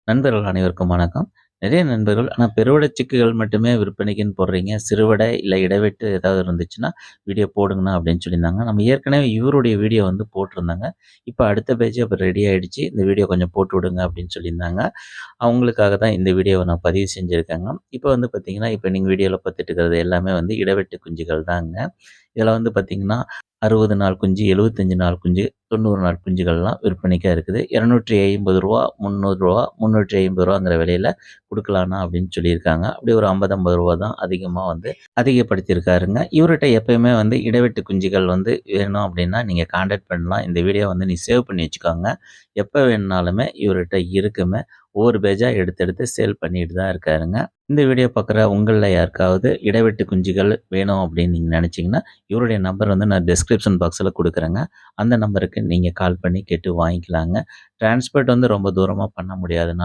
நண்பர்கள் அனைவருக்கும் வணக்கம். நிறைய நண்பர்கள் பெருவிடை சிக்குகள் மட்டுமே விற்பனைக்குன்னு போடுறீங்க. சிறுவிடை இல்ல இடைவெட்டு ஏதாவது இருந்துச்சுன்னா, வீடியோ போடுங்கண்ணா அப்படின்னு சொல்லியிருந்தாங்க. நம்ம ஏற்கனவே இவருடைய வீடியோ வந்து போட்டிருந்தாங்க. இப்ப அடுத்த பேட்ச் அப்ப ரெடி ஆயிடுச்சு. இந்த வீடியோ கொஞ்சம் போட்டு விடுங்க அப்படின்னு சொல்லியிருந்தாங்க. அவங்களுக்காக தான் இந்த வீடியோவ நான் பதிவு செஞ்சிருக்கேங்க. இப்ப வந்து பார்த்தீங்கன்னா, இப்ப நீங்க வீடியோல பார்த்துட்டு இருக்கிறது எல்லாமே வந்து இடைவெட்டு குஞ்சுகள் தாங்க. இதில வந்து பார்த்தீங்கன்னா, 60 நாள் குஞ்சு, 75 நாள் குஞ்சு, 90 நாள் குஞ்சுகள்லாம் விற்பனைக்கா இருக்குது. ரூ. 250 ரூ. 300 ரூ. 350ங்கிற விலையில குடுக்கலாண்ணா அப்படின்னு சொல்லியிருக்காங்க. அப்படி ஒரு ரூ. 50, 50 தான் அதிகமா வந்து அதிகப்படுத்தியிருக்காருங்க. இவர்ட்ட எப்பயுமே வந்து இடைவெட்டு குஞ்சுகள் வந்து வேணும் அப்படின்னா, நீங்க கான்டாக்ட் பண்ணலாம். இந்த வீடியோ வந்து நீ சேவ் பண்ணி வச்சுக்கோங்க. எப்ப வேணுனாலுமே இவர்ட்ட இருக்குங்க. ஒவ்வொரு பேட்சா எடுத்து எடுத்து சேல் பண்ணிட்டு தான் இருக்காருங்க. இந்த வீடியோ பார்க்குற உங்கள்ல யாருக்காவது இடைவெட்டு குஞ்சுகள் வேணும் அப்படின்னு நீங்க நினைச்சீங்கன்னா, இவருடைய நம்பர் வந்து நான் டிஸ்கிரிப்ஷன் பாக்ஸ்ல குடுக்குறேங்க. அந்த நம்பருக்கு நீங்க கால் பண்ணி கேட்டு வாங்கிக்கலாங்க. டிரான்ஸ்போர்ட் வந்து ரொம்ப தூரமா பண்ண முடியாதுன்னா